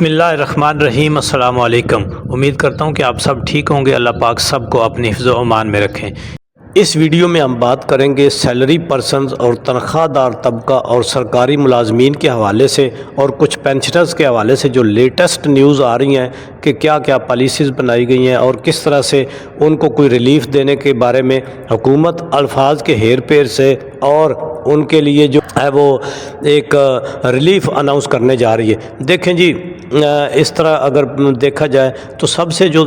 بسم اللہ الرحمن الرحیم۔ السلام علیکم۔ امید کرتا ہوں کہ آپ سب ٹھیک ہوں گے۔ اللہ پاک سب کو اپنی حفظ و امان میں رکھیں۔ اس ویڈیو میں ہم بات کریں گے سیلری پرسنز اور تنخواہ دار طبقہ اور سرکاری ملازمین کے حوالے سے اور کچھ پینشنرز کے حوالے سے جو لیٹسٹ نیوز آ رہی ہیں کہ کیا کیا پالیسیز بنائی گئی ہیں اور کس طرح سے ان کو کوئی ریلیف دینے کے بارے میں حکومت الفاظ کے ہیر پھیر سے اور ان کے لیے جو ہے وہ ایک ریلیف اناؤنس کرنے جا رہی ہے۔ دیکھیں جی، اس طرح اگر دیکھا جائے تو سب سے جو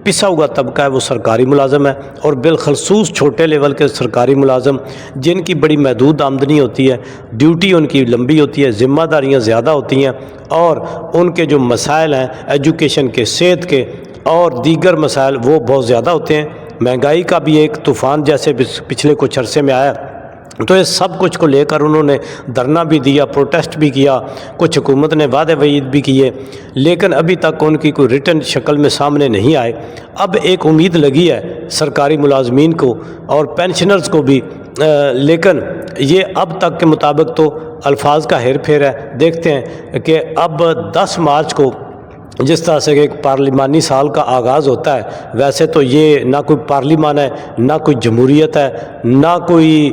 پسا ہوا طبقہ ہے وہ سرکاری ملازم ہے، اور بالخصوص چھوٹے لیول کے سرکاری ملازم جن کی بڑی محدود آمدنی ہوتی ہے، ڈیوٹی ان کی لمبی ہوتی ہے، ذمہ داریاں زیادہ ہوتی ہیں، اور ان کے جو مسائل ہیں ایجوکیشن کے، صحت کے اور دیگر مسائل وہ بہت زیادہ ہوتے ہیں۔ مہنگائی کا بھی ایک طوفان جیسے پچھلے کچھ عرصے میں آیا، تو اس سب کچھ کو لے کر انہوں نے دھرنا بھی دیا، پروٹیسٹ بھی کیا، کچھ حکومت نے وعدے وعید بھی کیے، لیکن ابھی تک ان کی کوئی ریٹن شکل میں سامنے نہیں آئے۔ اب ایک امید لگی ہے سرکاری ملازمین کو اور پینشنرز کو بھی، لیکن یہ اب تک کے مطابق تو الفاظ کا ہیر پھیر ہے۔ دیکھتے ہیں کہ اب 10 مارچ کو جس طرح سے ایک پارلیمانی سال کا آغاز ہوتا ہے، ویسے تو یہ نہ کوئی پارلیمان ہے، نہ کوئی جمہوریت ہے، نہ کوئی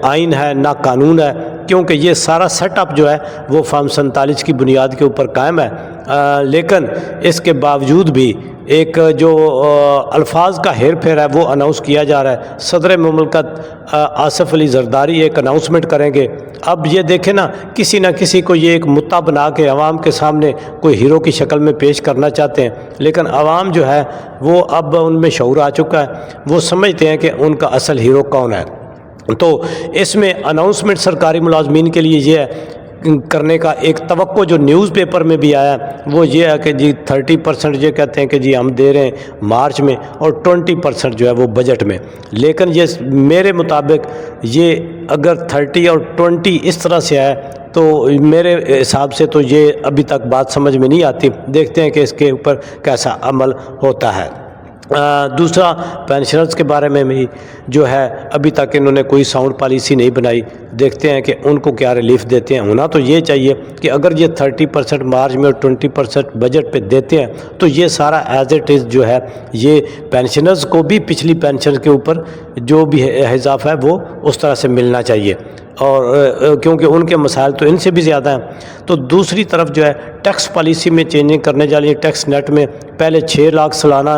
آئین ہے، نہ قانون ہے، کیونکہ یہ سارا سیٹ اپ جو ہے وہ فارم 47 کی بنیاد کے اوپر قائم ہے۔ لیکن اس کے باوجود بھی ایک جو الفاظ کا ہیر پھیر ہے وہ اناؤنس کیا جا رہا ہے۔ صدر مملکت آصف علی زرداری ایک اناؤنسمنٹ کریں گے۔ اب یہ دیکھیں نا، کسی نہ کسی کو یہ ایک مدعا بنا کے عوام کے سامنے کوئی ہیرو کی شکل میں پیش کرنا چاہتے ہیں، لیکن عوام جو ہے وہ اب ان میں شعور آ چکا ہے، وہ سمجھتے ہیں کہ ان کا اصل ہیرو کون ہے۔ تو اس میں اناؤنسمنٹ سرکاری ملازمین کے لیے یہ ہے کرنے کا ایک توقع جو نیوز پیپر میں بھی آیا وہ یہ ہے کہ جی 30% یہ کہتے ہیں کہ جی ہم دے رہے ہیں مارچ میں، اور 20% جو ہے وہ بجٹ میں۔ لیکن یہ میرے مطابق یہ اگر 30 اور 20 اس طرح سے ہے تو میرے حساب سے تو یہ ابھی تک بات سمجھ میں نہیں آتی۔ دیکھتے ہیں کہ اس کے اوپر کیسا عمل ہوتا ہے۔ دوسرا، پینشنرز کے بارے میں بھی جو ہے ابھی تک انہوں نے کوئی ساؤنڈ پالیسی نہیں بنائی۔ دیکھتے ہیں کہ ان کو کیا ریلیف دیتے ہیں۔ ہونا تو یہ چاہیے کہ اگر یہ 30% مارچ میں اور 20% بجٹ پہ دیتے ہیں تو یہ سارا ایز اٹ از جو ہے یہ پینشنرز کو بھی پچھلی پینشن کے اوپر جو بھی اضافہ ہے وہ اس طرح سے ملنا چاہیے، اور کیونکہ ان کے مسائل تو ان سے بھی زیادہ ہیں۔ تو دوسری طرف جو ہے ٹیکس پالیسی میں چینجنگ کرنے جا رہی ہے۔ ٹیکس نیٹ میں پہلے 6 لاکھ سالانہ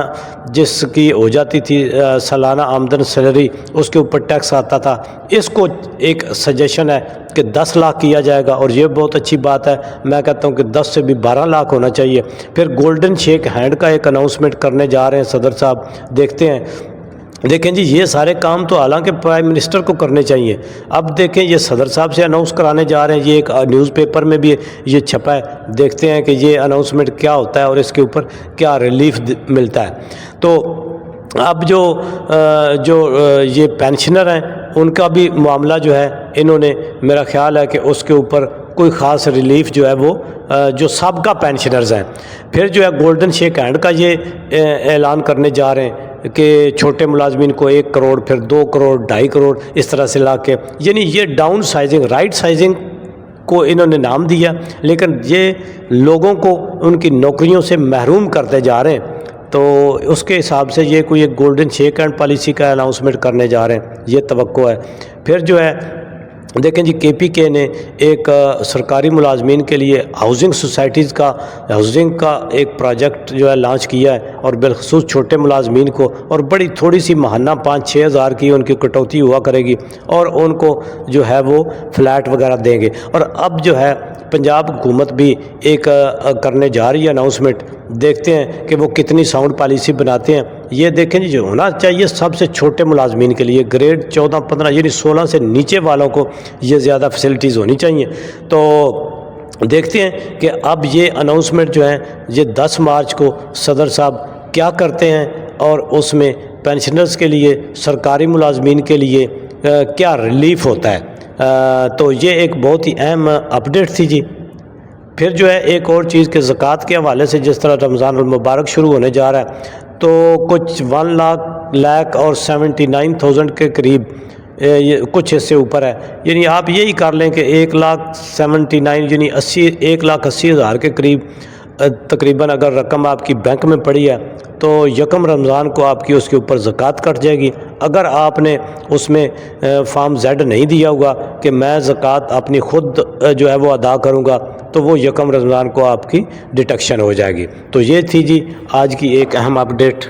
جس کی ہو جاتی تھی سالانہ آمدن سیلری، اس کے اوپر ٹیکس آتا تھا، اس کو ایک سجیشن ہے کہ 10 لاکھ کیا جائے گا، اور یہ بہت اچھی بات ہے۔ میں کہتا ہوں کہ 10 سے بھی 12 لاکھ ہونا چاہیے۔ پھر گولڈن شیک ہینڈ کا ایک اناؤنسمنٹ کرنے جا رہے ہیں صدر صاحب۔ دیکھیں جی، یہ سارے کام تو حالانکہ پرائم منسٹر کو کرنے چاہیے۔ اب دیکھیں یہ صدر صاحب سے اناؤنس کرانے جا رہے ہیں، یہ ایک نیوز پیپر میں بھی یہ چھپا ہے۔ دیکھتے ہیں کہ یہ اناؤنسمنٹ کیا ہوتا ہے اور اس کے اوپر کیا ریلیف ملتا ہے۔ تو اب جو یہ پینشنر ہیں ان کا بھی معاملہ جو ہے انہوں نے، میرا خیال ہے کہ اس کے اوپر کوئی خاص ریلیف جو ہے وہ جو سابقہ پینشنرز ہیں۔ پھر جو ہے گولڈن شیک ہینڈ کا یہ اعلان کرنے جا رہے ہیں کہ چھوٹے ملازمین کو 1 کروڑ، پھر 2 کروڑ، 2.5 کروڑ اس طرح سے لا کے، یعنی یہ ڈاؤن سائزنگ، رائٹ سائزنگ کو انہوں نے نام دیا، لیکن یہ لوگوں کو ان کی نوکریوں سے محروم کرتے جا رہے ہیں۔ تو اس کے حساب سے یہ کوئی ایک گولڈن شیک ہینڈ پالیسی کا اناؤنسمنٹ کرنے جا رہے ہیں، یہ توقع ہے۔ پھر جو ہے دیکھیں جی، KPK نے ایک سرکاری ملازمین کے لیے ہاؤسنگ سوسائٹیز کا ہاؤسنگ کا ایک پروجیکٹ جو ہے لانچ کیا ہے، اور بالخصوص چھوٹے ملازمین کو، اور بڑی تھوڑی سی ماہانہ 5-6 ہزار کی ان کی کٹوتی ہوا کرے گی، اور ان کو جو ہے وہ فلیٹ وغیرہ دیں گے۔ اور اب جو ہے پنجاب حکومت بھی ایک کرنے جا رہی ہے اناؤنسمنٹ۔ دیکھتے ہیں کہ وہ کتنی ساؤنڈ پالیسی بناتے ہیں۔ یہ دیکھیں جی، جو ہونا چاہیے سب سے چھوٹے ملازمین کے لیے، گریڈ 14-15 یعنی 16 سے نیچے والوں کو یہ زیادہ فیسلٹیز ہونی چاہیے۔ تو دیکھتے ہیں کہ اب یہ اناؤنسمنٹ جو ہے یہ 10 مارچ کو صدر صاحب کیا کرتے ہیں، اور اس میں پینشنرز کے لیے، سرکاری ملازمین کے لیے کیا ریلیف ہوتا ہے۔ تو یہ ایک بہت ہی اہم اپڈیٹ تھی جی۔ پھر جو ہے ایک اور چیز کہ زکوٰۃ کے حوالے سے جس طرح رمضان المبارک شروع ہونے جا رہا ہے، تو کچھ 1 لاکھ اور 79,000 کے قریب یہ کچھ اس سے اوپر ہے، یعنی آپ یہی کر لیں کہ 1,79,000 یعنی 1,80,000 کے قریب تقریباً اگر رقم آپ کی بینک میں پڑی ہے تو یکم رمضان کو آپ کی اس کے اوپر زکوٰۃ کٹ جائے گی۔ اگر آپ نے اس میں فارم زیڈ نہیں دیا ہوگا کہ میں زکوٰۃ اپنی خود جو ہے وہ ادا کروں گا، تو وہ یکم رمضان کو آپ کی ڈیٹیکشن ہو جائے گی۔ تو یہ تھی جی آج کی ایک اہم اپڈیٹ۔